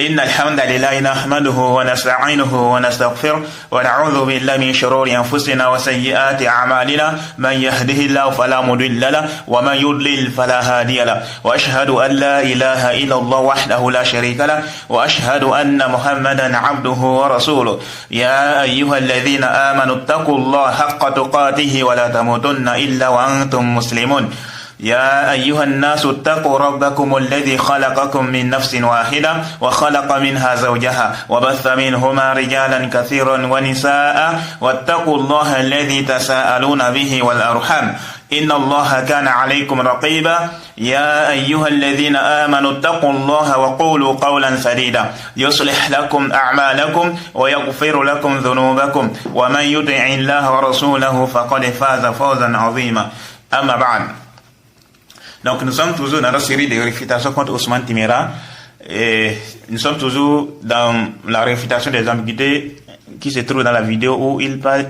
إن الحمد لله نحمده ونستعينه ونستغفره ونعوذ بالله من شرور أنفسنا وسيئات أعمالنا من يهده الله فلا مضل له ومن يضلل فلا هادي له وأشهد أن لا إله إلا الله وحده لا شريك له وأشهد أن محمدا عبده ورسوله يا أيها الذين آمنوا اتقوا الله حق تقاته ولا تموتن إلا وأنتم مسلمون يا أيها الناس اتقوا ربكم الذي خلقكم من نفس واحدة وخلق منها زوجها وبث منهما رجالا كثيرا ونساء واتقوا الله الذي تساءلون به والأرحام إن الله كان عليكم رقيبا يا أيها الذين آمنوا اتقوا الله وقولوا قولا سديدا يصلح لكم أعمالكم ويغفر لكم ذنوبكم ومن يطع الله ورسوله فقد فاز فوزا عظيما أما بعد. Donc nous sommes toujours dans la série de réfutations contre Ousmane Timéra et nous sommes toujours dans la réfutation des ambiguïtés qui se trouve dans la vidéo où il parle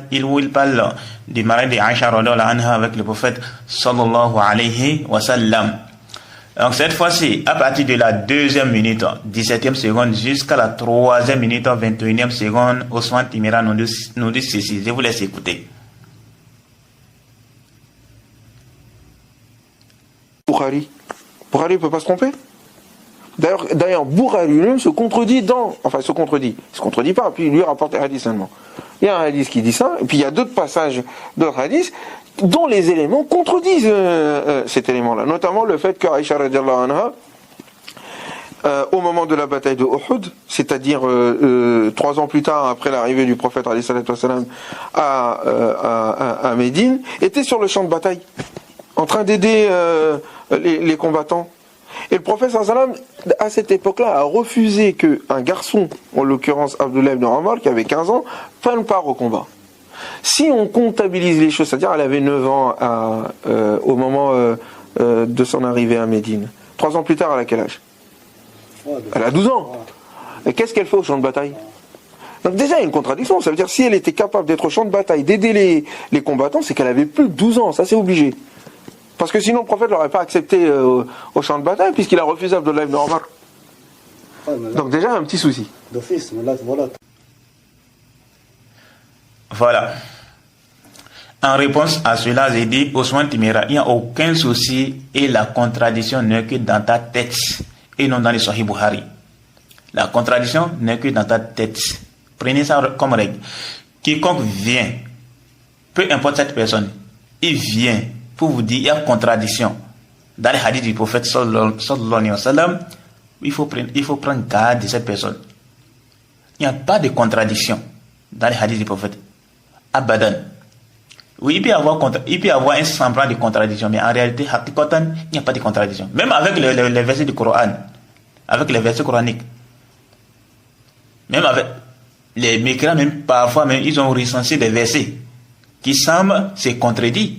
du mari de Aïcha radhiyallahu anha avec le prophète sallallahu alayhi wa sallam. Donc cette fois-ci, à partir de la 2e minute, 17e seconde jusqu'à la 3e minute, 21e seconde, Ousmane Timéra nous dit ceci. Je vous laisse écouter. Bukhari ne peut pas se tromper. D'ailleurs, Bukhari lui-même se contredit il se contredit pas, puis il lui rapporte un hadith seulement. Il y a un hadith qui dit ça, et puis il y a d'autres passages d'autres hadiths dont les éléments contredisent cet élément-là, notamment le fait qu'Aïcha radhiyallahu anha, au moment de la bataille de Uhud, c'est-à-dire 3 ans plus tard après l'arrivée du prophète alayhi salatu wassalam à Médine, était sur le champ de bataille en train d'aider les combattants. Et le prophète sallam, à cette époque-là, a refusé qu'un garçon, en l'occurrence Abdullah ibn Omar, qui avait 15 ans, prenne part au combat. Si on comptabilise les choses, c'est-à-dire elle avait 9 ans au moment de son arrivée à Médine. 3 ans plus tard, elle a quel âge? Elle a 12 ans. Et qu'est-ce qu'elle fait au champ de bataille? Donc déjà, il y a une contradiction. Ça veut dire si elle était capable d'être au champ de bataille, d'aider les combattants, c'est qu'elle avait plus de 12 ans. Ça, c'est obligé. Parce que sinon le prophète ne l'aurait pas accepté au champ de bataille, puisqu'il a refusé Abdullah ibn Omar. Donc déjà un petit souci. Voilà. En réponse à cela, j'ai dit, Ousmane Timéra, il n'y a aucun souci et la contradiction n'est que dans ta tête et non dans les Sahih Bukhari. La contradiction n'est que dans ta tête. Prenez ça comme règle. Quiconque vient, peu importe cette personne, il vient pour vous dire il y a contradiction dans les hadiths du prophète sallallahu alayhi wa sallam, il faut prendre garde de cette personne. Il n'y a pas de contradiction dans les hadiths du prophète. Abadan. Oui, il peut y avoir un semblant de contradiction, mais en réalité, il n'y a pas de contradiction. Même avec les versets du Coran, avec les versets coraniques. Même avec les mécréants, même parfois, même, ils ont recensé des versets qui semblent se contredire.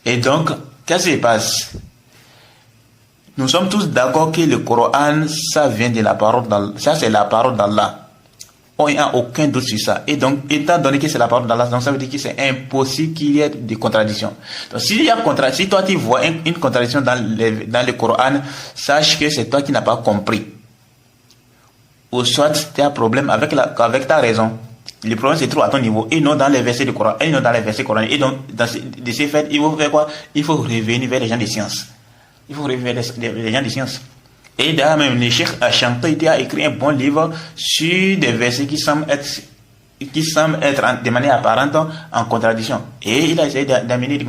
Et donc, qu'est-ce qui se passe? Nous sommes tous d'accord que le Coran, ça vient de la parole d'Allah. Ça, c'est la parole d'Allah. Il n'y a aucun doute sur ça. Et donc, étant donné que c'est la parole d'Allah, donc ça veut dire que c'est impossible qu'il y ait des contradictions. Donc, si toi tu vois une contradiction dans le Coran, sache que c'est toi qui n'as pas compris. Ou soit tu as un problème avec ta raison. Le problème se trouve à ton niveau et non dans les versets du Coran, et non dans les versets coraniques. Et donc, de ces faits, il faut faire quoi? Il faut revenir vers les gens de science. Il faut revenir vers les gens de science. Et d'ailleurs, même le Cheikh Achanté a écrit un bon livre sur des versets qui semblent être de manière apparente en contradiction. Et il a essayé d'amener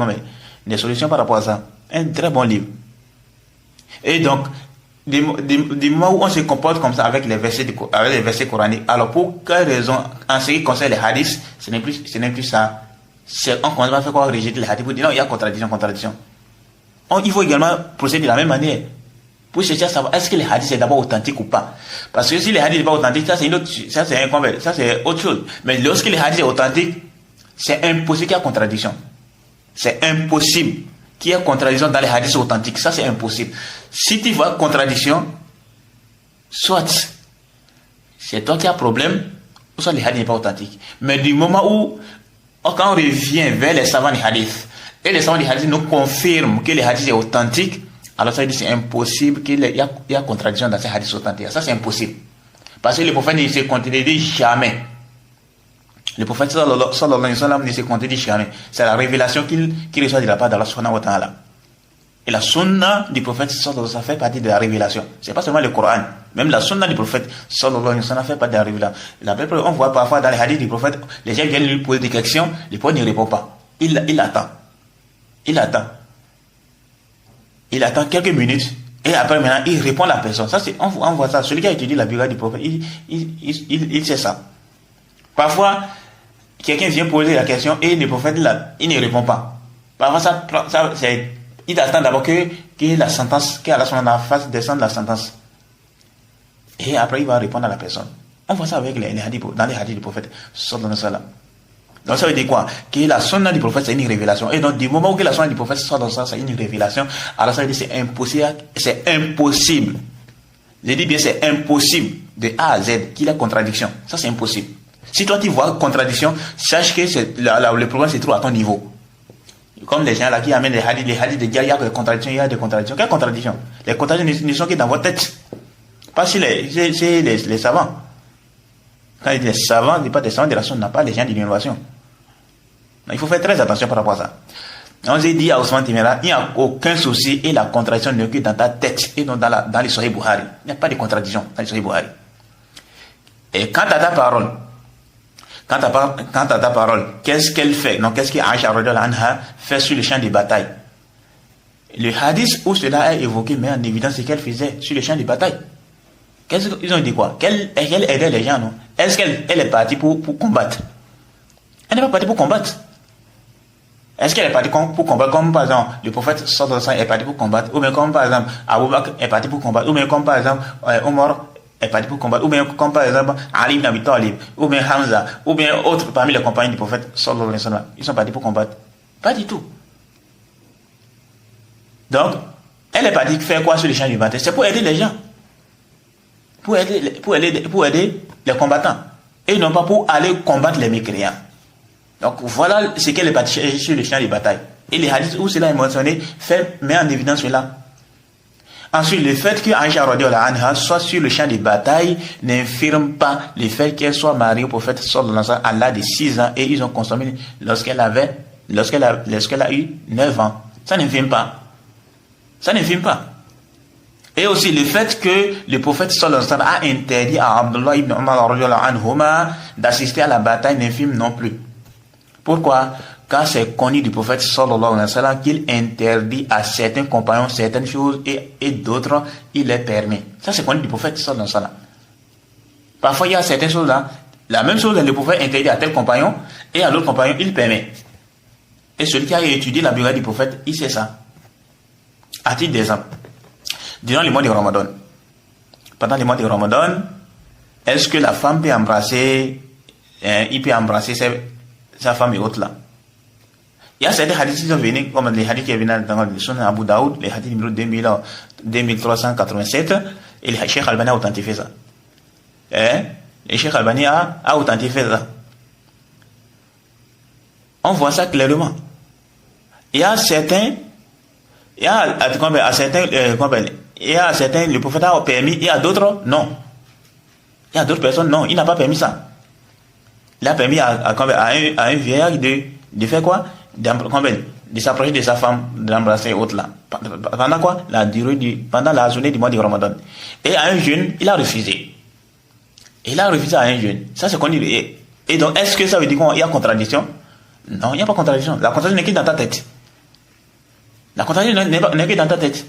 des solutions par rapport à ça. Un très bon livre. Et donc, du moment où on se comporte comme ça avec les versets coraniques, alors pour quelle raison, en ce qui concerne les hadiths, ce n'est plus ça. On commence à faire quoi? Rejeter les hadiths pour dire non, il y a contradiction. Il faut également procéder de la même manière pour chercher à savoir est-ce que les hadiths sont d'abord authentiques ou pas. Parce que si les hadiths ne sont pas authentiques, ça c'est autre chose. Mais lorsque les hadiths sont authentiques, c'est impossible qu'il y ait contradiction. C'est impossible qu'il y ait contradiction dans les hadiths authentiques. Ça, c'est impossible. Si tu vois contradiction, soit c'est toi qui as problème, ou soit les hadiths n'est pas authentiques. Mais du moment où, quand on revient vers les savants des hadiths, et les savants des hadiths nous confirment que les hadiths sont authentiques, Alors ça veut dire que c'est impossible qu'il y a contradiction dans ces hadiths authentiques. Ça c'est impossible. Parce que le prophète ne se contredit jamais. Le prophète sallallahu alayhi wa sallam ne se contredit jamais. C'est la révélation qu'il reçoit de la part d'Allah subhanahu wa ta'ala. Et la sunna du prophète sallallahu alayhi wa sallam fait partie de la révélation. C'est pas seulement le Coran. Même la sunna du prophète sallallahu alayhi wa sallam fait partie de la révélation. On voit parfois dans les hadiths du prophète, les gens viennent lui poser des questions, le prophète ne répond pas. Il attend. Il attend quelques minutes et après maintenant il répond à la personne. Ça c'est, on voit ça. Celui qui a étudié la biographie du prophète, il sait ça. Parfois, quelqu'un vient poser la question et le prophète là, il ne répond pas. Parfois il attend d'abord que la sentence, qu'Allah fasse descendre la sentence. Et après il va répondre à la personne. On voit ça avec les hadiths, dans les hadiths du prophète sallallahu alayhi wa sallam. Donc ça veut dire quoi? Que la sunna du prophète c'est une révélation. Et donc du moment où la sunna du prophète c'est une révélation, alors ça veut dire que c'est impossible. Je dis bien c'est impossible de A à Z qu'il y a contradiction. Ça c'est impossible. Si toi tu vois contradiction, sache que le problème se trouve à ton niveau. Comme les gens là qui amènent les hadiths de dire il y a des contradictions. Quelle contradiction? Les contradictions ne sont que dans votre tête. Pas si les savants. Quand il dit les savants, il ne dit pas des savants de la sunna, pas les gens de l'innovation. Il faut faire très attention par rapport à ça. On s'est dit à Ousmane Timera, il n'y a aucun souci et la contradiction n'est que dans ta tête et non dans les Sahih Bukhari. Il n'y a pas de contradiction dans les Sahih Bukhari. Et quant à ta parole, qu'est-ce qu'elle fait? Non, qu'est-ce qu'Aïcha radhiyallahu anha fait sur le champ de bataille? Le hadith où cela est évoqué met en évidence ce qu'elle faisait sur le champ de bataille. Qu'est-ce qu'ils ont dit quoi? Qu'elle aidait les gens, non? Est-ce qu'elle est partie pour combattre? Elle n'est pas partie pour combattre. Est-ce qu'elle est partie pour combattre comme par exemple le prophète sallallahu alayhi wa sallam est parti pour combattre, ou bien comme par exemple Abu Bakr est parti pour combattre, ou bien comme par exemple Omar est parti pour combattre, ou bien comme par exemple Ali ibn Abi Talib, ou bien Hamza, ou bien autres parmi les compagnons du prophète sallallahu alayhi wa sallam, ils sont partis pour combattre? Pas du tout. Donc, elle est partie faire quoi sur les champs du bataille? C'est pour aider les gens, pour aider les combattants, et non pas pour aller combattre les mécréants. Donc voilà ce qu'elle est partie chercher sur le champ de bataille. Et les hadiths où cela est mentionné met en évidence cela. Ensuite, le fait que Aïcha radhiyallahu anha soit sur le champ de bataille n'infirme pas le fait qu'elle soit mariée au prophète sallallahu alayhi wa sallam à l'âge de 6 ans et ils ont consommé lorsqu'elle a eu 9 ans. Ça n'infirme pas. Et aussi le fait que le prophète sallallahu alayhi wa sallam a interdit à Abdullah ibn Umar radhiyallahu anhuma d'assister à la bataille n'infirme non plus. Pourquoi? Car c'est connu du prophète sallallahu alayhi wa sallam qu'il interdit à certains compagnons certaines choses et d'autres il les permet. Ça c'est connu du prophète sallallahu alayhi wa sallam. Parfois il y a certaines choses là, la même chose le prophète interdit à tel compagnon et à l'autre compagnon il permet. Et celui qui a étudié la biographie du prophète, il sait ça. À titre d'exemple, durant le mois de Ramadan, pendant le mois de Ramadan, est-ce que la femme peut embrasser, sa femme et autres là? Il y a certains hadiths qui sont venus, comme les hadiths qui viennent dans le Sunan Abu Daoud, les hadiths numéro 2387, et le Cheikh Albani a authentifié ça. Le Cheikh Albani a authentifié ça. On voit ça clairement. Il y a certains, le prophète a permis, il y a d'autres, non. Il y a d'autres personnes, non, il n'a pas permis ça. Il a permis à un vieillard de faire quoi? De s'approcher de sa femme, d'embrasser autre là. Pendant quoi? Pendant la journée du mois de Ramadan. Et à un jeune, il a refusé. Il a refusé à un jeune. Ça c'est connu. Et donc, est-ce que ça veut dire qu'il y a contradiction? Non, il n'y a pas contradiction. La contradiction n'est que dans ta tête. La contradiction n'est que dans ta tête.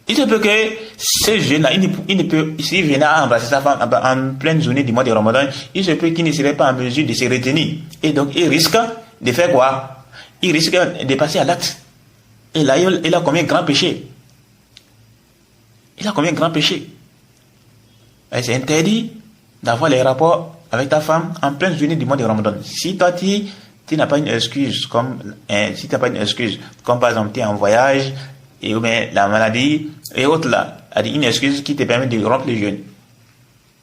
Il se peut que ce jeune-là, il ne peut, s'il venait à embrasser sa femme en pleine journée du mois de Ramadan, il se peut qu'il ne serait pas en mesure de se retenir. Et donc, il risque de faire quoi? Il risque de passer à l'acte. Et là, il a commis un grand péché. Et c'est interdit d'avoir les rapports avec ta femme en pleine journée du mois de Ramadan. Si toi, tu n'as pas une excuse, comme par exemple, tu es en voyage, et ou bien la maladie, et autres là, une excuse qui te permet de rompre le jeûne.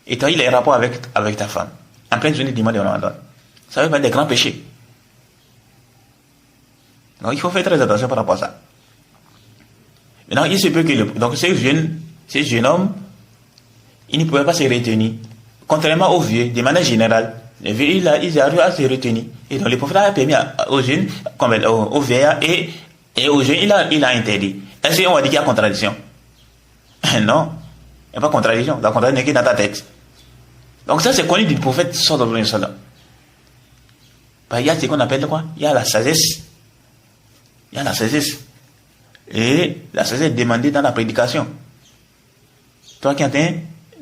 Et tu as eu les rapports avec ta femme, en pleine journée du mois de Ramadan. Ça veut faire des grands péchés. Donc il faut faire très attention par rapport à ça. Maintenant, il se peut que donc ces jeunes hommes, ils ne pouvaient pas se retenir. Contrairement aux vieux, de manière générale, les vieux, ils arrivent à se retenir. Et donc, le prophète a permis aux jeunes, comme aux vieillards et aux jeunes, il a interdit. Est-ce qu'on va dire qu'il y a contradiction? Non, il n'y a pas contradiction. La contradiction n'est que dans ta tête. Donc, ça, c'est connu du prophète sallallahu alayhi wa sallam. Il y a ce qu'on appelle quoi? Il y a la sagesse. Il y a la sagesse. Et la sagesse est demandée dans la prédication. Toi qui es en train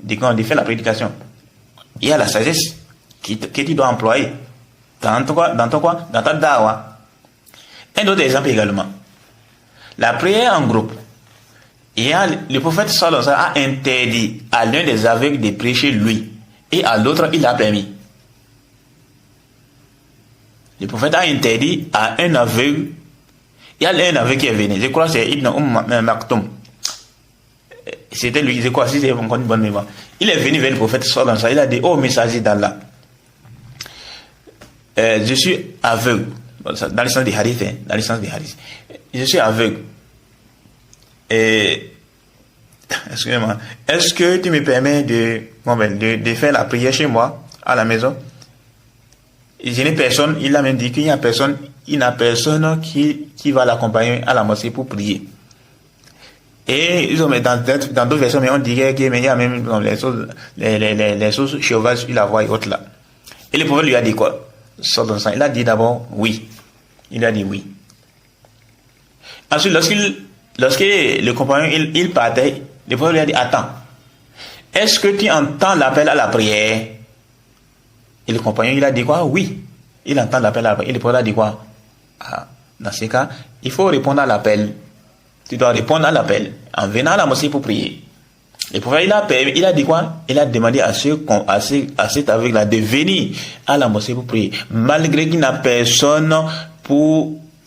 de faire la prédication, il y a la sagesse que tu dois employer dans ta dawa. Un autre exemple également. La prière en groupe. Le prophète sallallahu alayhi wa sallam a interdit à l'un des aveugles de prier chez lui et à l'autre il a permis. Le prophète a interdit à un aveugle. Il y a un aveugle qui est venu. Je crois que c'est Ibn Maktoum. C'était lui, je crois, si c'est encore une bonne mémoire. Il est venu vers le prophète sallallahu alayhi wa sallam. Il a dit, oh messager d'Allah, je suis aveugle. Dans le sens des hadiths, dans le sens des hadiths. Je suis aveugle. Et excusez-moi, est-ce que tu me permets de faire la prière chez moi, à la maison? Je n'ai personne, il a même dit qu'il n'y a personne qui va l'accompagner à la mosquée pour prier. Et ils ont dans d'autres versions, mais on dirait qu'il y a même les choses chauvages sur la voie et autres là. Et le prophète lui a dit quoi? Il a dit d'abord oui. Il a dit oui. Ensuite, lorsque le compagnon il partait, le prophète lui a dit attends, est-ce que tu entends l'appel à la prière? Et le compagnon il a dit quoi? Oui, il entend l'appel à la prière. Et le prophète a dit quoi? Dans ce cas, il faut répondre à l'appel. Tu dois répondre à l'appel en venant à la mosquée pour prier. Le prophète il a dit quoi? Il a demandé à cet aveugle-là de venir à la mosquée pour prier, malgré qu'il n'a personne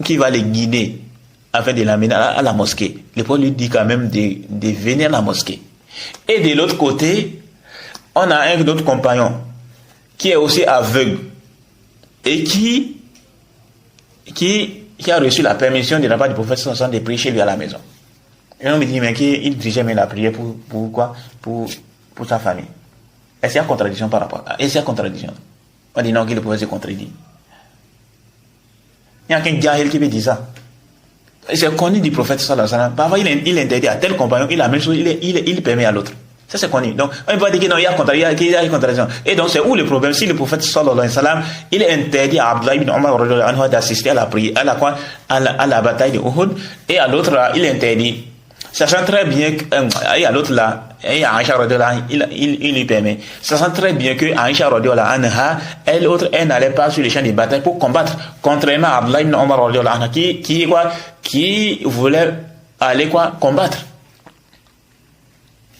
qui va les guider afin de l'amener à la mosquée. Le prophète lui dit quand même de venir à la mosquée. Et de l'autre côté, on a un autre compagnon qui est aussi aveugle et qui a reçu la permission de la part du prophète sallallahu alayhi wa sallam de prier chez lui à la maison. Et on me dit, mais qu'il dirigeait même la prière pour quoi? Pour sa famille. Est-ce qu'il y a contradiction par rapport à ça? Est-ce qu'il y a contradiction? On dit non, qu'il le prophète se contredit. Il n'y a qu'un jahil qui peut dire ça. C'est connu du prophète sallallahu alayhi wa sallam. Parfois, il interdit à tel compagnon, il a la même chose, il permet à l'autre. Ça, c'est connu. Donc, on va dire que non, il y a contradiction. Et donc, c'est où le problème? Si le prophète sallallahu alayhi wa sallam, il interdit à Abdullah ibn Umar d'assister à la prière, à la bataille de Uhud, et à l'autre là, il interdit. Sachant très bien que, et à l'autre là, et à Aïcha radhiyallahu anha, il lui permet. Sachant très bien que Aïcha radhiyallahu anha, elle n'allait pas sur les champs de bataille pour combattre, contrairement à Abdullah ibn Umar radhiyallahu anha, qui voulait aller combattre.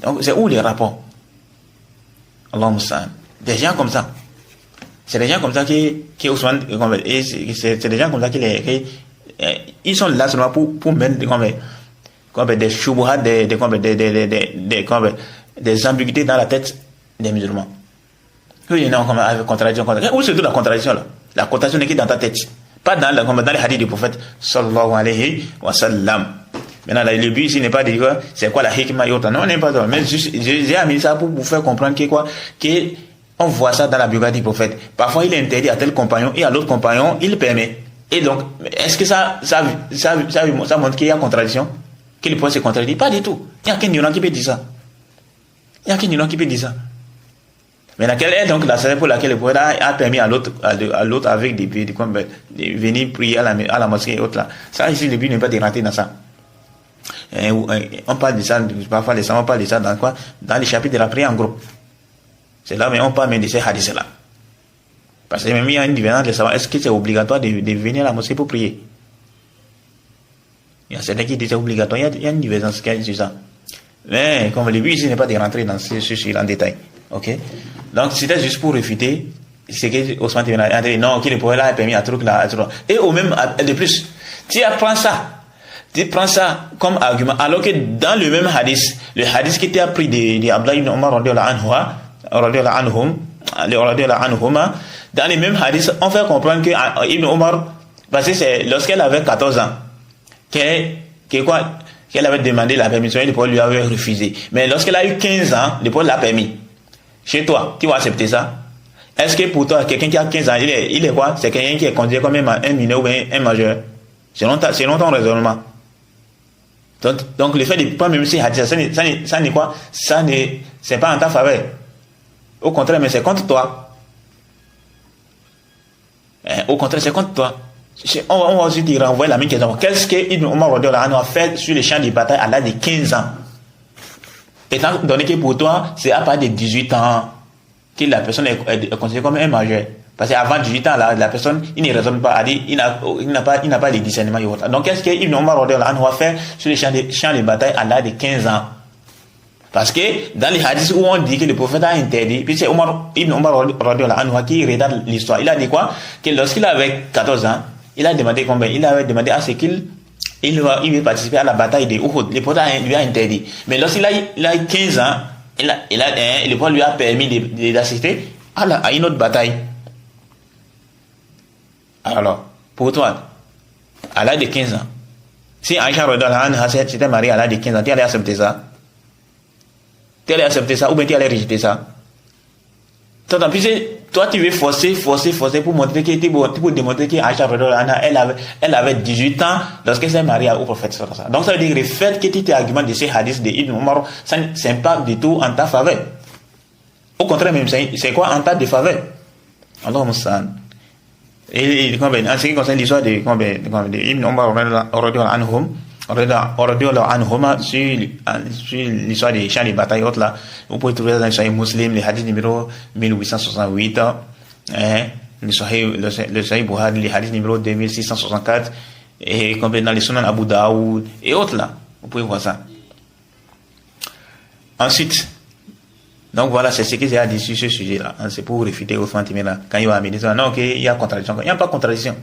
Donc, c'est où les rapports? Allahumma musta'an. Des gens comme ça. C'est des gens comme ça qui Ousmane, c'est des gens comme ça ils sont là seulement pour mettre des choubouhats, des ambiguïtés dans la tête des musulmans. Oui, il y a une contradiction. Où se trouve la contradiction là? La contradiction n'est que dans ta tête. Pas dans les hadiths du prophète sallallahu alayhi wa sallam. Maintenant, le but ici n'est pas de dire c'est quoi la hikmah et autres. Non, on n'est pas ça. Mais j'ai amené ça pour vous faire comprendre qu'on voit ça dans la biographie du prophète. Parfois, il interdit à tel compagnon et à l'autre compagnon, il permet. Et donc, est-ce que ça montre qu'il y a contradiction? Que le prophète se contredit? Pas du tout. Il n'y a qu'un ignorant qui peut dire ça. Maintenant, quelle est donc la sagesse pour laquelle le prophète a permis à l'autre avec de venir prier à la mosquée et autres là? Ça, ici, le but n'est pas de rentrer dans ça. On parle de ça, parfois on parle de ça dans quoi? Dans les chapitres de la prière en groupe. C'est là, mais on parle même de ces hadiths là. Parce que même il y a une divergence de savoir est-ce que c'est obligatoire de venir à la mosquée pour prier. Il y a certains qui disent c'est obligatoire, il y a une divergence sur ça. Mais comme le but ici n'est pas de rentrer dans ce sujet en détail. Ok? Donc c'était juste pour réfuter ce que Ousmane a dit, non, que le prophète a permis à truc là, et au même de plus, tu prends ça comme argument, alors que dans le même hadith, le hadith qui était appris de Abdullah ibn Umar radhiyallahu anhuma, dans les mêmes hadiths, on fait comprendre que Ibn Umar, parce que c'est lorsqu'elle avait 14 ans, qu'elle qu'elle avait demandé la permission et le prophète lui avait refusé. Mais lorsqu'elle a eu 15 ans, le prophète l'a permis. Chez toi, tu vas accepter ça? Est-ce que pour toi, quelqu'un qui a 15 ans, il est quoi? C'est quelqu'un qui est considéré comme un mineur ou un majeur? Selon ton raisonnement. Donc le fait de pas même si hadith, ça n'est quoi? C'est pas en ta faveur. Au contraire, mais c'est contre toi. Au contraire, c'est contre toi. On va aussi te renvoyer la même question. Qu'est-ce que Ibn Omar a fait sur les champs de bataille à l'âge de 15 ans? Étant donné que pour toi, c'est à partir de 18 ans que la personne est considérée comme un majeur. Parce qu'avant 18 ans, la personne, il ne raisonne pas, il n'a pas de discernement. Donc, qu'est-ce que Ibn Omar a fait sur les champs de bataille à l'âge de 15 ans? Parce que dans les hadiths où on dit que le prophète a interdit, puis c'est Ibn Omar qui regarde l'histoire, il a dit quoi? Que lorsqu'il avait 14 ans, il avait demandé à ce qu'il veut participer à la bataille de Uhud. Le prophète lui a interdit. Mais lorsqu'il a 15 ans, le prophète lui a permis d'assister à une autre bataille. Alors, pour toi, à l'âge de 15 ans, si Aïcha s'était mariée à l'âge de 15 ans, tu allais accepter ça? Tu allais accepter ça ou bien tu allais rejeter ça? Toi, tu veux forcer pour montrer pour démontrer qu'Aïcha, elle avait 18 ans lorsqu'elle s'est mariée au prophète. Donc, ça veut dire que le fait que tu t'argumentes de ces hadiths de Ibn Omar, ça n'est pas du tout en ta faveur. Au contraire, même, c'est quoi en ta défaveur? Allah Moussan. Et en ce qui concerne l'histoire de Ibn Omar sur l'histoire des champs de bataille autres là, vous pouvez trouver dans le Sahih Muslim, le hadith numéro 1868, le Sahih Bukhari, le hadith numéro 2664, et dans les Sunan Abu Daoud et autres là, vous pouvez voir ça. Ensuite, donc voilà, c'est ce que j'ai à dire sur ce sujet-là. C'est pour réfuter Othman Timera. Quand il va me dire, non, ok, il y a contradiction. Il n'y a pas de contradiction.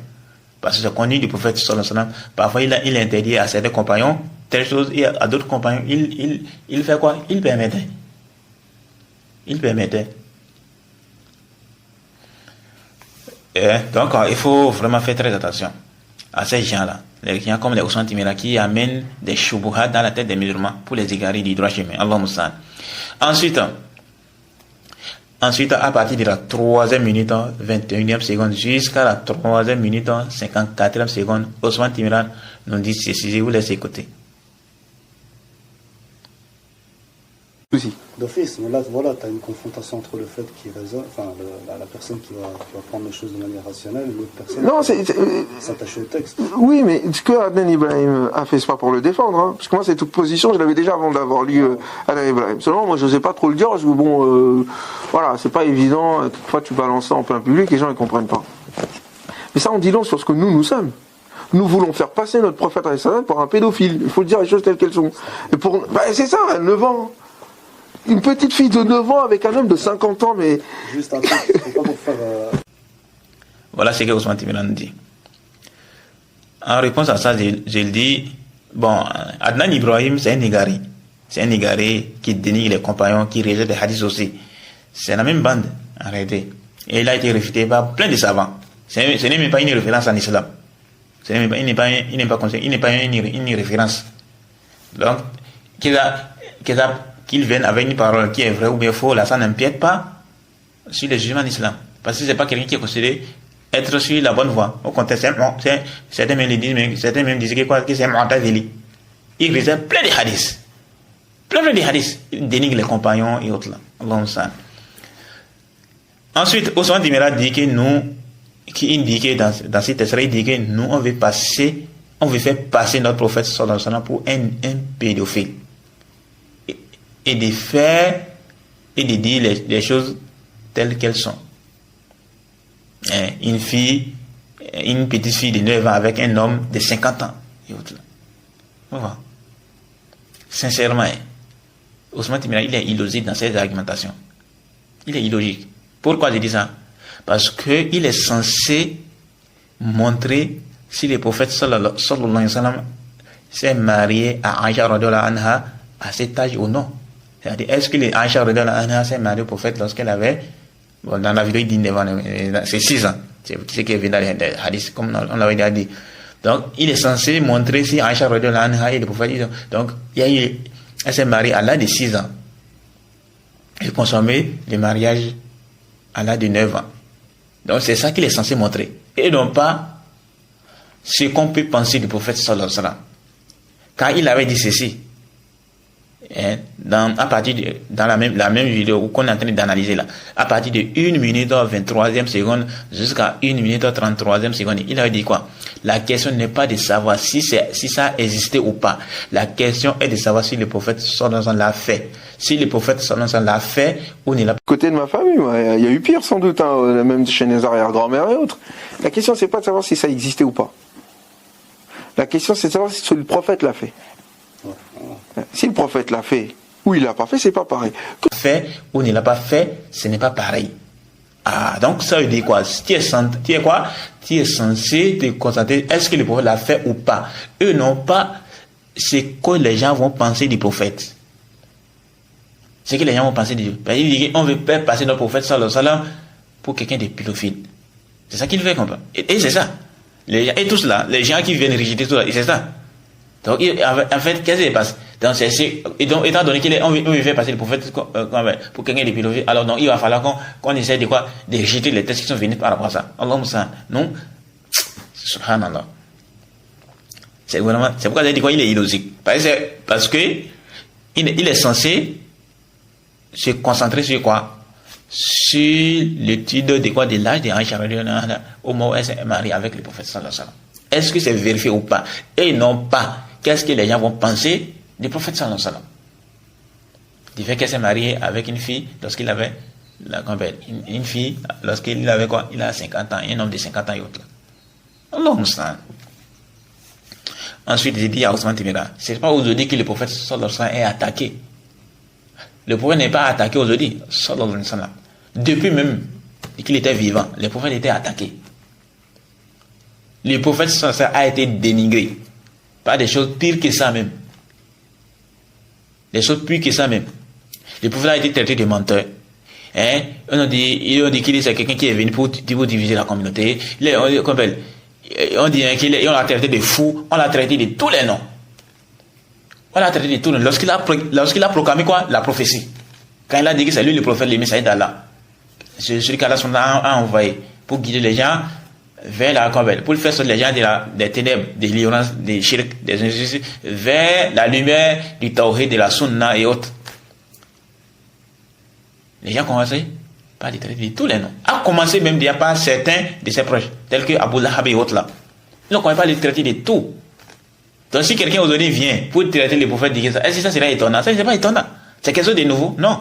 Parce que ce qu'on dit du prophète sallallahu alayhi wa sallam, parfois il interdit à certains compagnons telle chose, et à d'autres compagnons, il fait quoi? Il permettait. Donc, il faut vraiment faire très attention à ces gens-là. Les gens comme les Othman Timera qui amènent des shubuhat dans la tête des musulmans pour les égarer du droit chemin. Allah Moussan. Ensuite, à partir de la 3e minute, 21e seconde, jusqu'à la 3e minute, 54e seconde, Othman Timera nous dit ceci, vous laissez écouter. D'office, mais là, voilà, tu as une confrontation entre le fait qu'il raisonne, enfin, la personne qui va prendre les choses de manière rationnelle, et l'autre personne s'attache au texte. Oui, mais ce que Adnan Ibrahim a fait, c'est pas pour le défendre, hein, parce que moi, cette position, je l'avais déjà avant d'avoir lu Adnan Ibrahim. Seulement, moi, je n'osais pas trop le dire, voilà, c'est pas évident, toutefois, tu balances ça en plein public, les gens ne comprennent pas. Mais ça, on dit long sur ce que nous sommes. Nous voulons faire passer notre prophète pour un pédophile. Il faut dire les choses telles qu'elles sont. Et c'est ça, 9 ans. Une petite fille de 9 ans avec un homme de 50 ans, mais... Juste un truc, faut pas pour faire... Voilà ce que Ousmane Timera nous dit. En réponse à ça, je le dis, Adnan Ibrahim, c'est un égaré. C'est un égaré qui dénigre les compagnons, qui rejette les hadiths aussi. C'est la même bande, en réalité. Et il a été réfuté par plein de savants. Ce n'est même pas une référence en islam. Il n'est pas une référence. Donc, qu'il vienne avec une parole qui est vraie ou bien faux, là, ça n'empiète pas sur les jugements d'islam. Parce que c'est pas quelqu'un qui est considéré être sur la bonne voie. Au contraire, certains même disent que c'est Mu'tazili. Il réserve plein de hadiths. Plein de hadiths. Il dénigre les compagnons et autres là. Allah. Ensuite, Ousmane Timera dit que qui indiquait dans cet extrait, il dit que nous, on veut faire passer notre prophète sallallahu alayhi wa sallam pour un pédophile. Et de faire et de dire les choses telles qu'elles sont. Une petite fille de 9 ans avec un homme de 50 ans. Voilà. Sincèrement, Ousmane Timera, il est illogique dans ses argumentations. Il est illogique. Pourquoi je dis ça? Parce qu'il est censé montrer si le prophète sallallahu alayhi wa sallam s'est marié à Aïcha radhiyallahu anha à cet âge ou non. C'est-à-dire, est-ce que Aïcha radhiyallahu anha s'est mariée au prophète lorsqu'elle avait, dans la vidéo, il dit c'est 6 ans. C'est ce qui est vu dans les hadiths, comme on l'avait déjà dit. Donc, il est censé montrer si Aïcha radhiyallahu anha et le prophète, donc, elle s'est mariée à l'âge de 6 ans. Elle consommait le mariage à l'âge de 9 ans. Donc, c'est ça qu'il est censé montrer. Et non pas ce qu'on peut penser du prophète sallallahu alayhi wa sallam. Quand il avait dit ceci, dans la même vidéo qu'on est en train d'analyser là, à partir de 1 minute 23e seconde jusqu'à 1 minute 33e seconde, il avait dit quoi? La question n'est pas de savoir si ça a existé ou pas. La question est de savoir si le prophète sallallahu alayhi wa sallam l'a fait. Si le prophète sallallahu alayhi wa sallam l'a fait ou ne l'a pas. Côté de ma famille, il y a eu pire sans doute, hein, même chez mes arrière-grand-mères et autres. La question c'est pas de savoir si ça existait ou pas. La question c'est de savoir si le prophète l'a fait. Si le prophète l'a fait ou il l'a pas fait, c'est pas pareil. Fait ou ne l'a pas fait, ce n'est pas pareil. Ah, donc ça veut dire quoi? Tu es censé te concentrer, est-ce que le prophète l'a fait ou pas? Eux non pas ce que les gens vont penser du prophète. Ce que les gens vont penser du prophète. Il dit qu'on veut pas passer notre prophète sallallahu alayhi wa sallam pour quelqu'un de pédophile. C'est ça qu'il fait comprendre. Et c'est ça. Et tout cela, les gens qui viennent rejeter tout ça, c'est ça. Donc, en fait, qu'est-ce qui se passe? Donc, donc, étant donné qu'on veut faire passer le prophète pour quelqu'un de pédophile, alors donc, il va falloir qu'on essaie de rejeter les textes qui sont venus par rapport à ça. Allahumma non? Subhanallah. C'est pourquoi j'ai dit quoi? Il est illogique. Parce que, il est censé se concentrer sur quoi? Sur l'étude de l'âge de Aïcha au moment où elle s'est mariée avec le prophète sallallahu alayhi wa sallam. Est-ce que c'est vérifié ou pas? Et non pas qu'est-ce que les gens vont penser du prophète sallallahu alayhi wa sallam. Du fait qu'elle s'est mariée avec une fille lorsqu'il avait une fille lorsqu'il avait quoi? Il a 50 ans, un homme de 50 ans et autres. Allah Moussan. Ensuite, j'ai dit à Ousmane Timira, c'est pas aujourd'hui que le prophète sallallahu alayhi wa sallam est attaqué. Le prophète n'est pas attaqué aujourd'hui, sallallahu alayhi wa sallam. Depuis même qu'il était vivant, le prophète était attaqué. Le prophète sallallahu alayhi wa sallam a été dénigré par des choses pires que ça même. Des choses pires que ça même. Le prophète a été traité de menteur. On a dit qu'il est quelqu'un qui est venu pour diviser la communauté. On dit qu'on l'a traité de fou, on l'a traité de tous les noms. On l'a traité de tous les noms. Lorsqu'il a proclamé quoi? La prophétie. Quand il a dit que c'est lui le prophète, le messager d'Allah. C'est celui qu'Allah a envoyé pour guider les gens vers la conversion, pour faire sortir les gens des ténèbres, des l'ignorance, des shirk, des injustices, vers la lumière du tawhid, de la sunna et autres. Les gens commençaient par les traiter de tous les noms. A commencé même déjà par certains de ses proches, tels que Abu Lahab et autres là. Ils ont commencé par les traiter de tout. Donc si quelqu'un aujourd'hui vient pour traiter les prophètes, est-ce que ça serait étonnant? Ça, c'est pas étonnant. C'est quelque chose de nouveau? Non.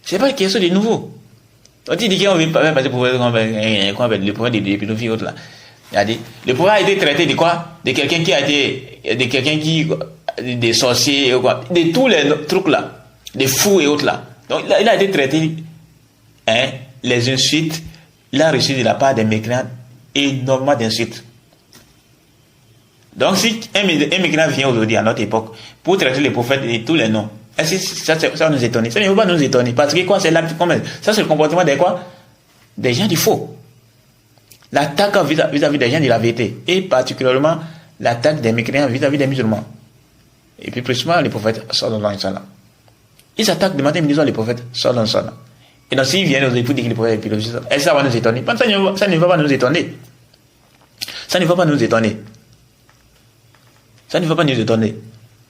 C'est pas quelque chose de nouveau. Donc il dit qu'on ne veut pas passer pour le prophète de pédophile autre là. Le prophète a été traité de quoi? De quelqu'un qui des sorciers et quoi, de tous les trucs là, des fous et autres là. Donc il a été traité, les insultes, il a reçu de la part des mécréants énormément d'insultes. Donc si un mécréant vient aujourd'hui à notre époque pour traiter les prophètes de tous les noms, est-ce que ça nous étonne? Ça ne va pas nous étonner. Parce que quoi, ça c'est le comportement des quoi? Des gens du faux. L'attaque vis-à-vis des gens de la vérité. Et particulièrement l'attaque des mécréants vis-à-vis des musulmans. Et puis précisément les prophètes sallallahu alayhi wa sallam. Ils attaquent de matin et midi les prophètes sallallahu alayhi wa sallam. Et donc s'ils viennent aujourd'hui pour dire que les prophètes est pédophile, est-ce que ça va nous étonner? Ça ne va pas nous étonner. Ça ne va pas nous étonner. Ça ne va pas nous étonner.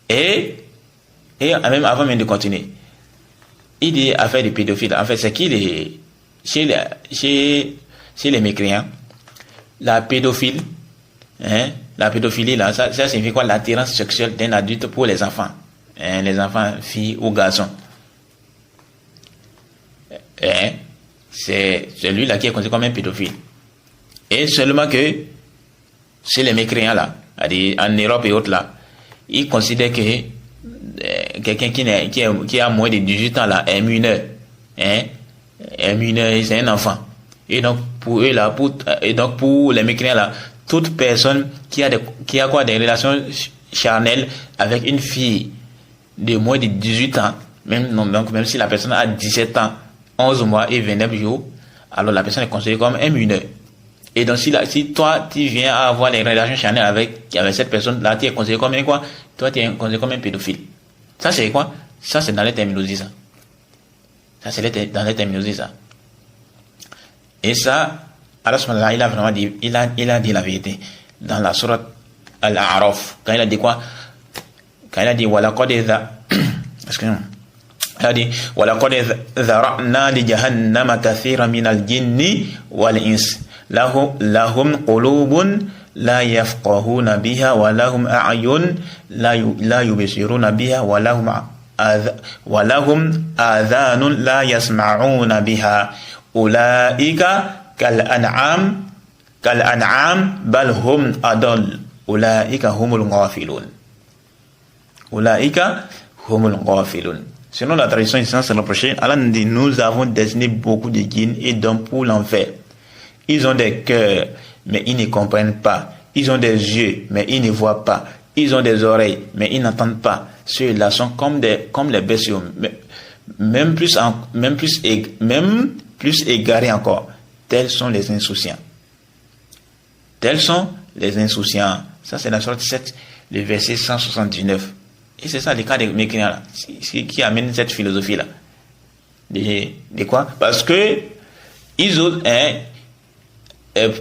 Et même avant même de continuer, il dit affaire de pédophile. En fait, c'est qu'il est chez les mécréants, la pédophilie là, ça signifie quoi? L'attirance sexuelle d'un adulte pour les enfants, les enfants, filles ou garçons. C'est celui-là qui est considéré comme un pédophile. Et seulement que chez les mécréants là, en Europe et autres là, ils considèrent que quelqu'un qui a moins de 18 ans là est mineur, est mineur, c'est un enfant. Et donc pour eux là, pour les mécréants là, toute personne qui a des relations charnelles avec une fille de moins de 18 ans, même si la personne a 17 ans, 11 mois et 29 jours, alors la personne est considérée comme un mineur. Et donc, si toi, tu viens à avoir les relations charnelles avec cette personne-là, tu es considéré comme un quoi? Toi, tu es considéré comme un pédophile. Ça, c'est quoi? Ça, c'est dans les terminologies, ça. Ça, c'est dans les terminologies, ça. Et ça, Allah subhanahu wa ta'ala, il a vraiment dit, il a dit la vérité. Dans la sourate Al-A'raf, quand il a dit quoi? Quand il a dit, excusez-moi. Il a dit, وَلَقَدْ ذَرَأْنَا لِجَهَنَّمَ كَثِيرًا مِنَ الْجِنِّ وَالْإِنسِ لَهُمْ قُلُوبٌ لَا يَفْقَهُونَ بِهَا وَلَهُمْ أَعْيُنٌ لَا يُبْصِرُونَ بِهَا وَلَهُمْ آذَانٌ لَا يَسْمَعُونَ بِهَا أُولَئِكَ كَالْأَنْعَامِ بَلْ هُمْ أَضَلُّ أُولَئِكَ هُمُ الْغَافِلُونَ أُولَئِكَ هُمُ الْغَافِلُونَ. Selon la tradition islamique, c'est le prochain, Allah nous dit, nous avons destiné beaucoup de djinns et d'hommes pour l'enfer. Ils ont des cœurs, mais ils ne comprennent pas. Ils ont des yeux, mais ils ne voient pas. Ils ont des oreilles, mais ils n'entendent pas. Ceux-là sont comme les bestiaux, même plus égarés encore. Tels sont les insouciants. Tels sont les insouciants. Ça, c'est la sourate 7, le verset 179. Et c'est ça le cas des mécréants là, qui amène cette philosophie là. De quoi? Parce que ils ont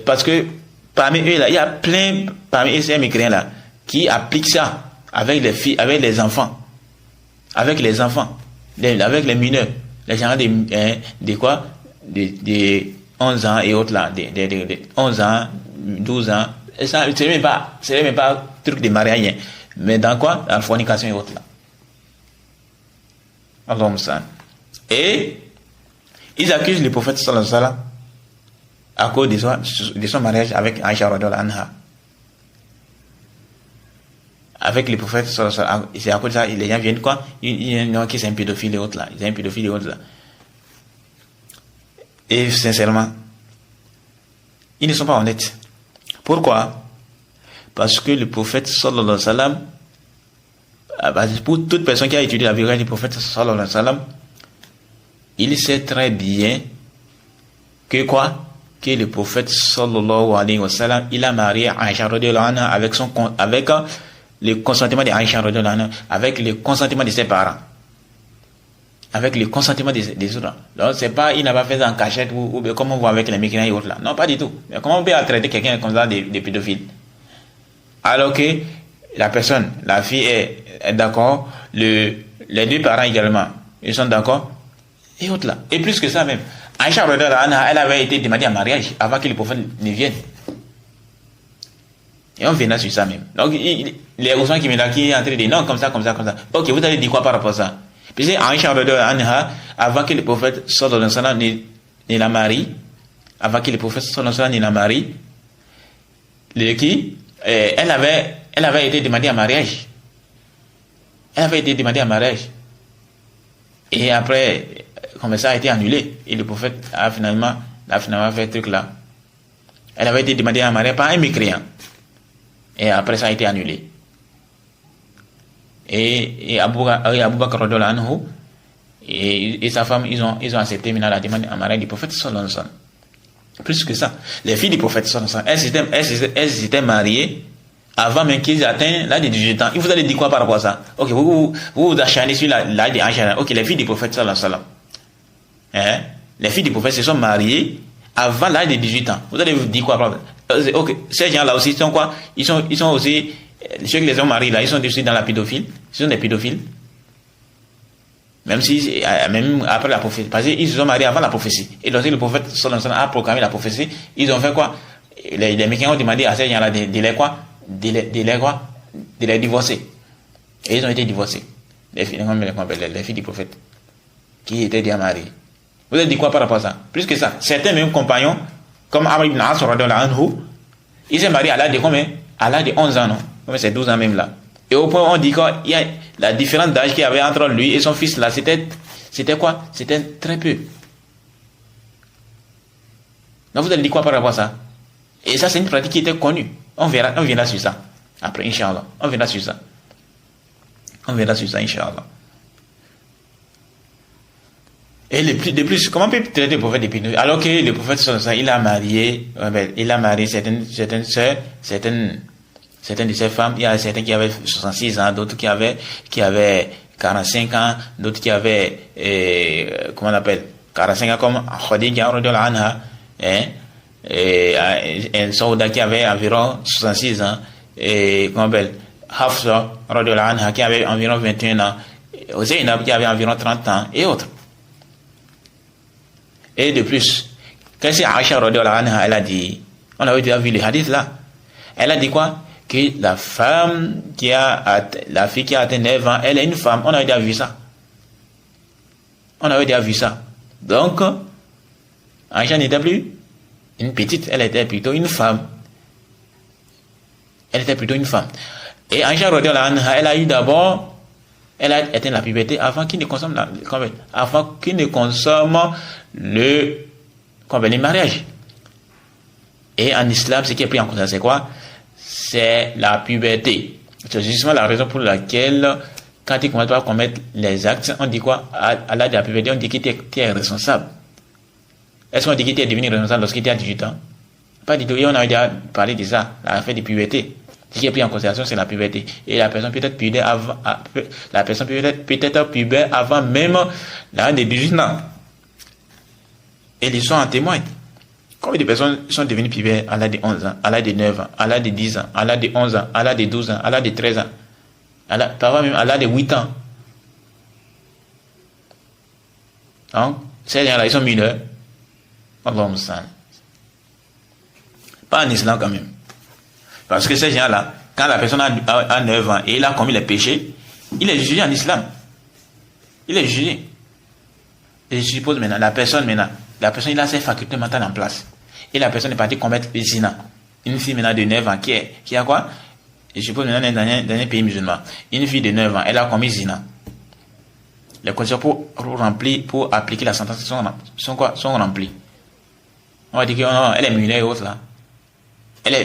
parce que parmi eux là, il y a plein parmi ces mécréants là qui appliquent ça avec les filles, avec les enfants, avec les mineurs, les gens de quoi? De 11 ans et autres là, de 11 ans, 12 ans. Et ça, c'est même pas truc de mariage. Hein. Mais dans quoi? Dans la fornication et autres là. Allah. Et ils accusent le prophète sallallahu alayhi wa sallam à cause de son mariage avec Aïcha radhiyallahu anha. Avec le prophète sallallahu alayhi wa sallam, c'est à cause de ça, les gens viennent quoi? Ils disent que c'est un pédophile et autres là. Ils ont un pédophile et autres là. Et sincèrement, ils ne sont pas honnêtes. Pourquoi? Parce que le prophète sallallahu alayhi wa sallam, pour toute personne qui a étudié la vérité du prophète sallallahu alayhi wa sallam, il sait très bien que quoi? Que le prophète sallallahu alayhi wa sallam, il a marié Aïcha radhiyallahu anha avec le consentement de Aïcha radhiyallahu anha, avec le consentement de ses parents. Avec le consentement des autres. Donc, c'est pas, il n'a pas fait ça en cachette ou comme on voit avec les mécréants et autres là. Non, pas du tout. Mais comment on peut traiter quelqu'un comme ça de pédophile? Alors que la personne, la fille est d'accord, les deux parents également, ils sont d'accord, et autres là. Et plus que ça même, Aïcha radhiyallahu anha, elle avait été demandée en mariage avant que le prophète ne vienne. Et on venait sur ça même. Donc, les Ousmane qui est en train de dire non, comme ça. Ok, vous allez dire quoi par rapport à ça? Puis c'est Aïcha radhiyallahu anha, avant que le prophète sallallahu alayhi wa sallam ne la marie, elle avait été demandée en mariage. Et après, comme ça a été annulé. Et le prophète a finalement fait ce truc là. Elle avait été demandée en mariage par un mécréant. Et après ça a été annulé. Et Abu Bakr radhiyallahu anhu et sa femme, ils ont accepté maintenant la demande en mariage du prophète sallallahu alayhi wa sallam. Plus que ça, les filles du prophète sallallahu alayhi wa sallam, elles étaient mariées avant même qu'ils atteignent l'âge de 18 ans. Et vous allez dire quoi par rapport à ça? Ok, vous acharnez sur l'âge de Aïcha. Ok, les filles du prophète sallallahu alayhi wa sallam. Les filles du prophète se sont mariées avant l'âge de 18 ans. Vous allez vous dire quoi par rapport à ça? Ok, ces gens-là aussi sont quoi? Ils sont aussi, ceux qui les ont mariés là, ils sont aussi dans la pédophilie. Ils sont des pédophiles. Même après la prophétie. Parce qu'ils se sont mariés avant la prophétie. Et lorsque le prophète sallallahu alayhi wa sallam a proclamé la prophétie, ils ont fait quoi? Les mécréants ont demandé à ces gens-là de les divorcer. Et ils ont été divorcés. Les filles du prophète qui étaient déjà mariées. Vous avez dit quoi par rapport à ça? Plus que ça, certains mêmes compagnons, comme Amr ibn As radhiyallahu anhu, ils sont mariés à l'âge de combien? À l'âge de 11 ans, non? Comme c'est 12 ans même là. Et au point où on dit qu'il y a la différence d'âge qu'il y avait entre lui et son fils là, c'était quoi? C'était très peu. Donc vous allez dire quoi par rapport à ça? Et ça, c'est une pratique qui était connue. On viendra sur ça. Après, Inch'Allah. On viendra sur ça, Inch'Allah. Et de plus, comment peut traiter le prophète de pédophilie? Alors que le prophète, il a marié certaines sœurs, certaines de ses femmes. Il y a certains qui avaient 66 ans, d'autres qui avaient 45 ans, d'autres qui avaient, comment on appelle, 45 ans comme Khadija radhiyallahu anha, et un soldat qui avait environ 66 ans, et comment on appelle, Hafsa radhiyallahu anha qui avait environ 21 ans, Zainab qui avait environ 30 ans, et autres. Et de plus, quand c'est Aïcha radhiyallahu anha, elle a dit, on avait déjà vu le hadith là, elle a dit quoi? Que la fille qui a atteint 9 ans, elle est une femme. On avait déjà vu ça. Donc, Aïcha n'était plus une petite, elle était plutôt une femme. Et Aïcha radhiyallahu anha, elle a atteint la puberté avant qu'il ne consomme les mariages. Et en islam, ce qui est pris en compte, c'est quoi? C'est la puberté. C'est justement la raison pour laquelle, quand tu commences à commettre les actes, on dit quoi? À l'âge de la puberté, on dit que tu es responsable. Est-ce qu'on dit que tu es devenu responsable lorsque tu as 18 ans? Pas du tout. Et on a déjà parlé de ça, l'affaire de puberté. Ce qui est pris en considération, c'est la puberté. Et la personne peut être pubère avant même l'âge de 18 ans. Et l'histoire en témoigne. Combien de personnes sont devenues pubères à l'âge de 11 ans, à l'âge de 9 ans, à l'âge de 10 ans, à l'âge de 11 ans, à l'âge de 12 ans, à l'âge de 13 ans, parfois même à l'âge de 8 ans. Donc, ces gens-là, ils sont mineurs. Allahumma salli. Pas en islam quand même. Parce que ces gens-là, quand la personne a 9 ans et il a commis les péchés, il est jugé en islam. Il est jugé. Et je suppose maintenant, la personne, il a ses facultés mentales en place. Et la personne est partie commettre le zina. Une fille maintenant de 9 ans qui a quoi? Je suppose maintenant dans un pays musulman. Une fille de 9 ans, elle a commis zina. Les conditions pour appliquer la sentence sont remplies. On va dire qu'elle est mineure et autres là.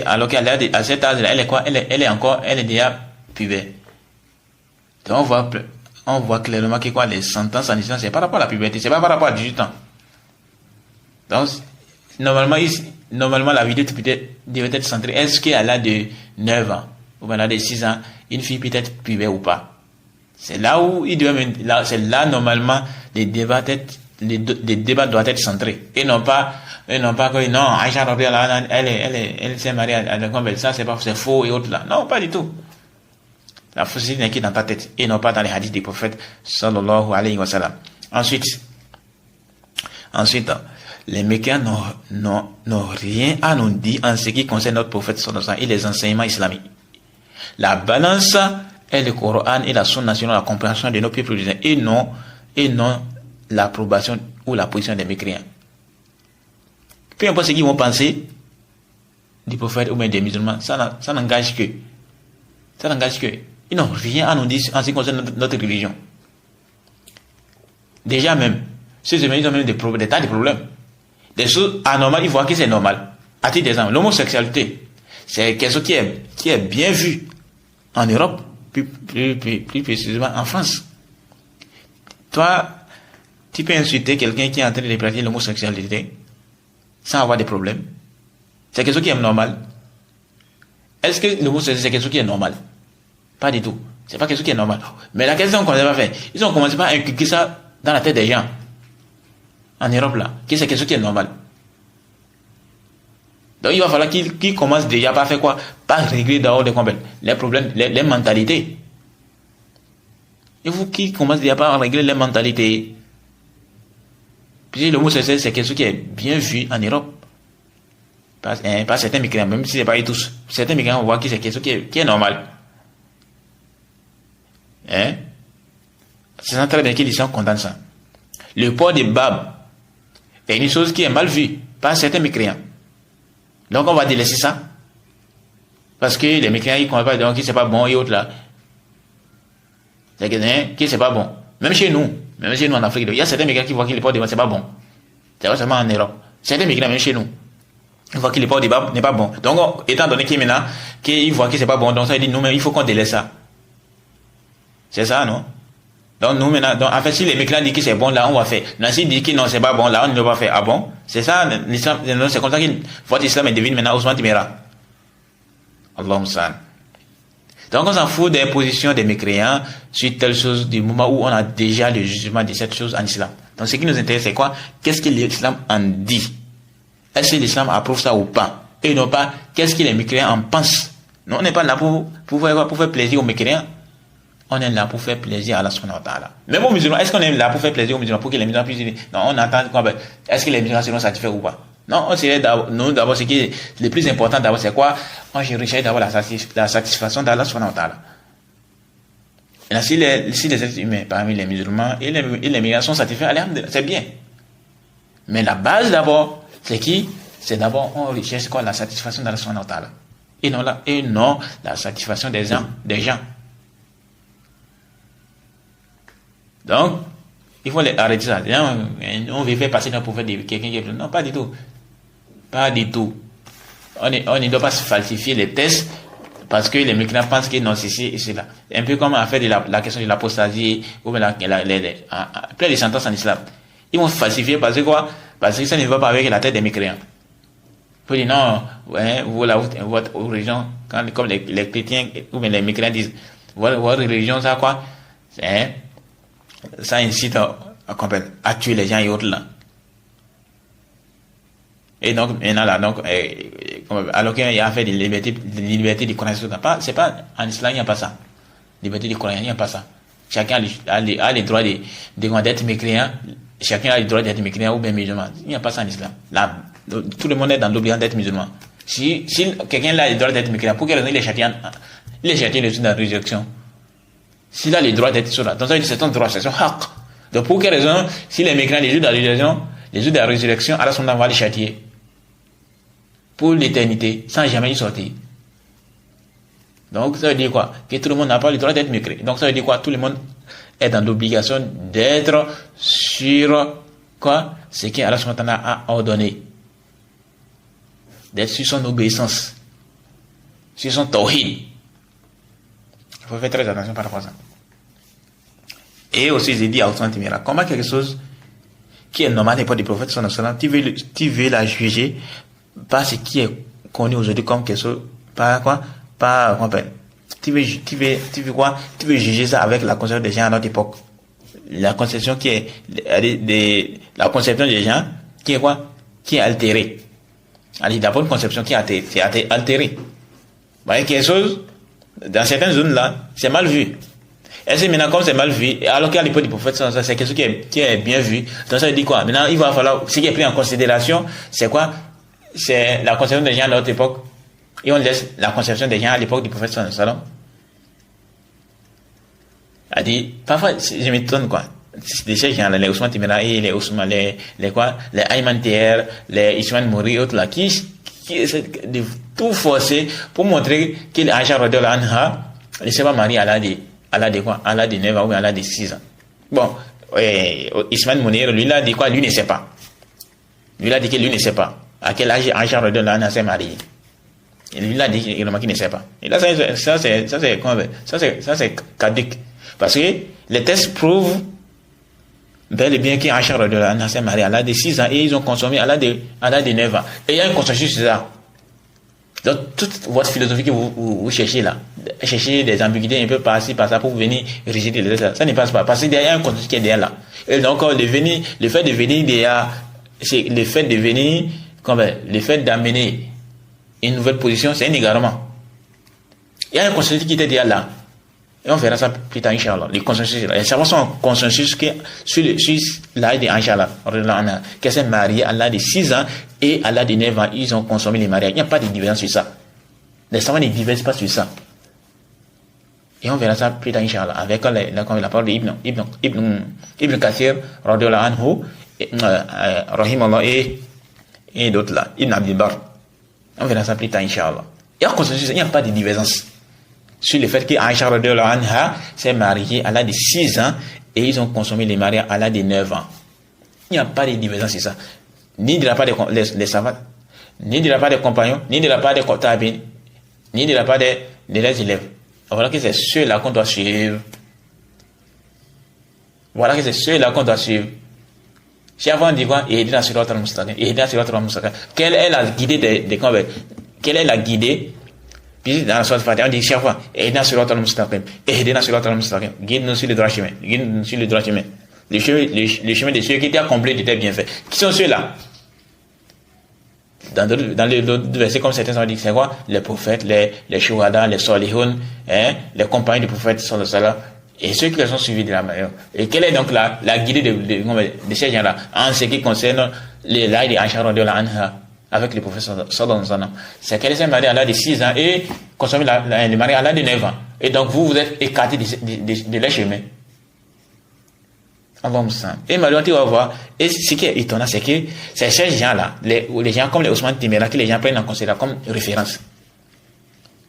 Alors qu'à cet âge-là, elle est quoi? Elle est déjà pubère. Donc on voit clairement que quoi, les sentences en islam, c'est par rapport à la puberté, c'est pas par rapport à 18 ans. Donc, normalement, la vidéo devait être centrée. Est-ce qu'à l'âge de 9 ans, ou à l'âge de 6 ans, une fille peut être pubère ou pas? C'est là où normalement, les débats doivent être centrés. Et non pas que, non, Aïcha radhiyallahu anha, elle s'est mariée à ça, c'est faux et autres là. Non, pas du tout. La fausseté n'est que dans ta tête et non pas dans les hadiths des prophètes sallallahu alayhi wa sallam. Ensuite, les mécréants n'ont rien à nous dire en ce qui concerne notre prophète sallallahu alayhi wa sallam et les enseignements islamiques. La balance est le Coran et la sunna selon la compréhension de nos peuples et non l'approbation ou la position des mécréants. Peu importe ce qu'ils vont penser du prophète ou même des musulmans, ça n'engage que. Ils n'ont rien à nous dire en ce qui concerne notre religion. Déjà même, ils ont même des tas de problèmes. Des choses anormales, ils voient que c'est normal. À titre d'exemple, l'homosexualité, c'est quelque chose qui est bien vu en Europe, plus précisément en France. Toi, tu peux insulter quelqu'un qui est en train de pratiquer l'homosexualité sans avoir des problèmes. C'est quelque chose qui est normal. Est-ce que l'homosexualité, c'est quelque chose qui est normal? Pas du tout. C'est pas quelque chose qui est normal. Mais la question qu'on a fait, ils ont commencé par inculquer ça dans la tête des gens. En Europe, là. Que c'est quelque chose qui est normal. Donc, il va falloir qu'ils commencent déjà par faire quoi? Par régler d'abord les problèmes, les mentalités. Il faut qu'ils commencent déjà par régler les mentalités. Puis l'homosexualité, c'est quelque chose qui est bien vu en Europe. Par certains migrants, même si ce n'est pas tous. Certains migrants, on voit que c'est quelque chose qui est normal. C'est très bien qu'ils sont contents de ça. Le port des babes est une chose qui est mal vue par certains mécréants. Donc on va délaisser ça. Parce que les mécréants, ils ne comprennent pas donc que c'est pas bon et autres là. C'est que c'est pas bon. Même chez nous en Afrique, il y a certains mécréants qui voient que le port des babes c'est pas bon. C'est pas seulement en Europe. Certains mécréants, même chez nous, ils voient que le port des babes n'est pas bon. Donc étant donné qu'ils maintenant, qu'ils voient que c'est pas bon, donc ça veut dire nous-mêmes, il faut qu'on délaisse ça. C'est ça, non? Donc nous maintenant, donc en fait si les mécréants disent que c'est bon là, on va faire. Mais s'ils disent que non c'est pas bon là, on ne va pas faire. Ah bon? C'est ça l'islam, c'est comme ça que votre islam est devenu maintenant Ousmane Timera. Allahumma salli. Donc on s'en fout des positions des mécréants sur telle chose du moment où on a déjà le jugement de cette chose en islam. Donc ce qui nous intéresse c'est quoi? Qu'est-ce que l'islam en dit? Est-ce que l'islam approuve ça ou pas? Et non pas qu'est-ce que les mécréants en pensent. Nous on n'est pas là pour faire plaisir aux mécréants. On est là pour faire plaisir à Allah subhanahu wa ta'ala. Même aux musulmans, est-ce qu'on est là pour faire plaisir aux musulmans, pour que les musulmans puissent dire, non, on attend quoi, est-ce que les musulmans seront satisfaits ou pas? Non, on serait d'abord, ce qui est le plus important d'abord, c'est quoi? On cherche d'abord la satisfaction d'Allah subhanahu wa ta'ala. Et là, si les êtres humains parmi les musulmans et les musulmans sont satisfaits, alhamdulillah, c'est bien. Mais la base d'abord, c'est qui? C'est d'abord, on recherche quoi? La satisfaction d'Allah subhanahu wa ta'ala. Et non la satisfaction des gens. Donc, il faut arrêter ça. On veut faire passer notre prophète de quelqu'un qui est... Non, pas du tout. Pas du tout. On ne doit pas falsifier les tests parce que les mécréants pensent que non, c'est ci et c'est là. Un peu comme on a fait de la question de l'apostasie ou plein de sentences en islam. Ils vont falsifier parce que quoi? Parce que ça ne va pas avec la tête des mécréants. Il faut dire non, ouais, votre religion, comme les chrétiens ou bien les mécréants disent, votre religion, ça quoi? Ça incite à tuer les gens et autres là. Et donc, maintenant là, donc, alors qu'il y a fait des libertés de connaissance, c'est pas, en islam, il n'y a pas ça. Liberté de connaissance, il n'y a pas ça. Chacun a les droits d'être mécréant, chacun a le droit d'être mécréant ou bien musulman. Il n'y a pas ça en islam. Là, tout le monde est dans l'obligation d'être musulman. Si quelqu'un a le droit d'être mécréant, pour quelle raison il est châtié de la résurrection? S'il a le droit d'être sur là, donc ça veut dire c'est ton droit, c'est son haq. Donc pour quelle raison, si les mécréants, les jours de la résurrection, Allah va les châtier pour l'éternité, sans jamais y sortir. Donc ça veut dire quoi? Que tout le monde n'a pas le droit d'être mécréant. Donc ça veut dire quoi? Tout le monde est dans l'obligation d'être sur quoi? Ce qu'Allah a ordonné. D'être sur son obéissance, sur son tawhid. Il faut faire très attention par rapport à ça. Et aussi, j'ai dit à Ousmane Timera, comment quelque chose qui est normal n'est pas du prophète, tu veux la juger par ce qui est connu aujourd'hui comme quelque chose, par quoi? Tu veux quoi? Tu veux juger ça avec la conception des gens à notre époque. La conception qui est, la conception des gens qui est quoi? Qui est altérée. Allez, d'abord une conception qui est altérée. Vous voyez quelque chose? Dans certaines zones là, c'est mal vu. Et c'est maintenant comme c'est mal vu, alors qu'à l'époque du prophète, c'est quelque chose qui est bien vu. Donc ça veut dire quoi? Maintenant, il va falloir, ce qui est pris en considération, c'est quoi? C'est la conception des gens à notre époque. Et on laisse la conception des gens à l'époque du prophète sallam. A dit, parfois, je m'étonne quoi. De ces gens-là, les Ousmane Timera et les Ousmane, les Ayman Tier, les Ismaël Mouri et autres là, qui essaient de tout forcer pour montrer qu'il Aïcha radhiyallahu anha ne s'est pas mariée à l'âge de 9 ans ou à l'âge de 6 ans. Bon, Ismaël Mounir, lui, il a dit quoi? Lui ne sait pas. Lui, il a dit que lui ne sait pas. À quel âge Aïcha radhiyallahu anha s'est mariée? Et lui, il a dit qu'il ne sait pas. Et là, ça, c'est caduc. Parce que les tests prouvent bel et bien qu'Aïcha radhiyallahu anha s'est mariée à l'âge de 6 ans et ils ont consommé à l'âge de 9 ans. Et il y a un consensus sur ça. Donc, toute votre philosophie que vous cherchez là, cherchez des ambiguïtés un peu par-ci, par-ça pour venir rejeter les autres, ça ne passe pas. Parce qu'il y a un consensus qui est derrière là. Et donc, le fait de venir derrière, c'est le fait de venir, le fait d'amener une nouvelle position, c'est un égarement. Il y a un consensus qui était derrière là. Et on verra ça plus tard, Inch'Allah. Les consensus, les savants sont en consensus sur l'âge d'Inch'Allah, qu'elle s'est mariée à l'âge de 6 ans et à l'âge de 9 ans, ils ont consommé les mariages. Il n'y a pas de divergence sur ça. Les savants ne divergent pas sur ça. Et on verra ça plus tard, Inch'Allah, avec la parole d'Ibn Kathir, radhiyallahu anhu, rahimallah, et d'autres là, Ibn Abdul Bar. On verra ça plus tard, Inch'Allah. Il y a un consensus, il n'y a pas de divergence sur le fait qu'Aïcha radhiyallahu anha s'est mariée à l'âge de 6 ans et ils ont consommé les mariages à l'âge de 9 ans. Il n'y a pas de divergence sur ça. Ni de la part des savants, ni de la part des compagnons, ni de la part des tabi'in, ni de la part des élèves. Voilà que c'est ceux-là qu'on doit suivre. Voilà que c'est ceux-là qu'on doit suivre. Chaque fois on dit quoi? Ihdina siratal mustaqim. Ihdina siratal mustaqim. Quelle est la guidée des convaincus? Quelle est la guidée? Puis dans la sourate Fatiha, on dit chaque fois Ihdina siratal mustaqim. Ihdina siratal mustaqim. Guide-nous sur le droit chemin. Guide-nous sur le droit chemin. Le chemin de ceux qui étaient accomplis, étaient bien faits. Qui sont ceux-là? Dans les versets, comme certains ont dit, c'est quoi? Les prophètes, les shuhada, les solihoun, les compagnons du prophète, sallallahu alayhi wa sallam, et ceux qui les ont suivis de la manière. Et quelle est donc la guidée de ces gens-là en ce qui concerne les laïcs d'Aïcha radhiyallahu anha avec le prophète sallallahu alayhi wa sallam? C'est qu'elle s'est mariée à l'âge de 6 ans et consommé le mari à l'âge de 9 ans. Et donc vous êtes écartés de leur chemin. Et malheureusement, tu vas voir, et ce qui est étonnant, c'est que c'est ces gens-là, les gens comme les Ousmane Timéra, que les gens prennent en considération comme référence.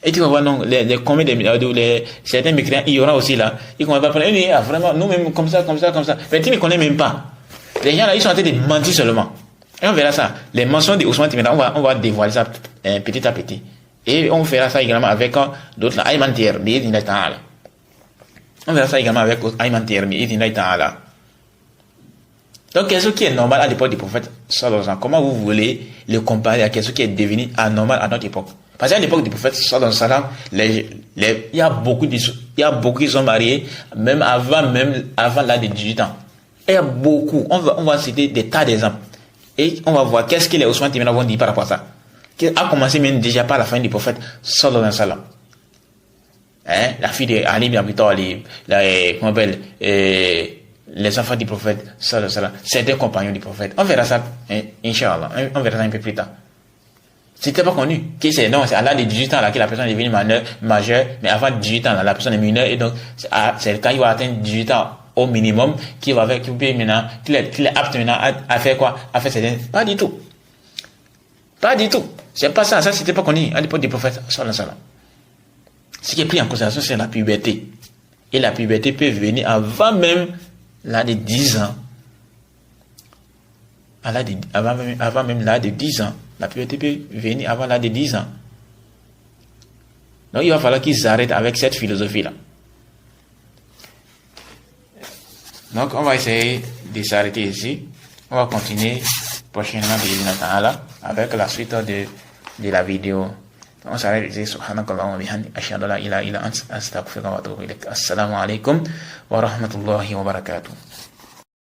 Et tu vas voir, non, combien de certains mécréants, il y aura aussi là, ils vont pas prendre, vraiment, nous-mêmes, comme ça. Mais tu ne connais même pas. Les gens là, ils sont en train de mentir seulement. Et on verra ça. Les mentions de Ousmane Timéra, on va dévoiler ça petit à petit. Et on verra ça également avec d'autres là, Ayman Tierbi, Idina Ta'ala. On verra ça également avec Ayman Tierbi, Idina Ta'ala. Donc, quelque chose qui est normal à l'époque du prophète, sallallahu alayhi wa sallam, comment vous voulez le comparer à quelque chose qui est devenu anormal à notre époque? Parce qu'à l'époque du prophète, sallallahu alayhi wa sallam, il y a beaucoup qui sont mariés, même avant l'âge de 18 ans. Il y a beaucoup. On va citer des tas d'exemples. Et on va voir qu'est-ce que les Ousmane Timéra vont dire par rapport à ça. Qui a commencé même déjà par la fin du prophète, sallallahu alayhi wa sallam. La fille de Ali ibn Abi Talib, comment on appelle, les enfants du prophète, sallallahu alayhi wa sallam, c'est des compagnons du prophète. On verra ça, Inch'Allah, on verra ça un peu plus tard. C'était pas connu. C'est à l'âge de 18 ans là, que la personne est devenue majeure, mais avant 18 ans là, la personne est mineure, et donc, c'est quand il va atteindre 18 ans au minimum, qu'il peut maintenant, qu'il est apte maintenant à faire quoi? À faire certaines. Pas du tout. Pas du tout. C'est pas ça. Ça, c'était pas connu à l'époque du prophète, sallallahu alayhi wa sallam. Ce qui est pris en considération, c'est la puberté. Et la puberté peut venir avant même l'âge de 10 ans. Avant même l'âge de 10 ans. La puberté peut venir avant l'âge de 10 ans. Donc il va falloir qu'ils arrêtent avec cette philosophie-là. Donc on va essayer de s'arrêter ici. On va continuer prochainement avec la suite de la vidéo. On s'arrête ici. Subhanakallahumma wa bihamdik, ashhadu an la ilaha illa anta, astaghfiruka wa atubu ilaik. Assalamu alaikum wa rahmatullahi wa barakatuh.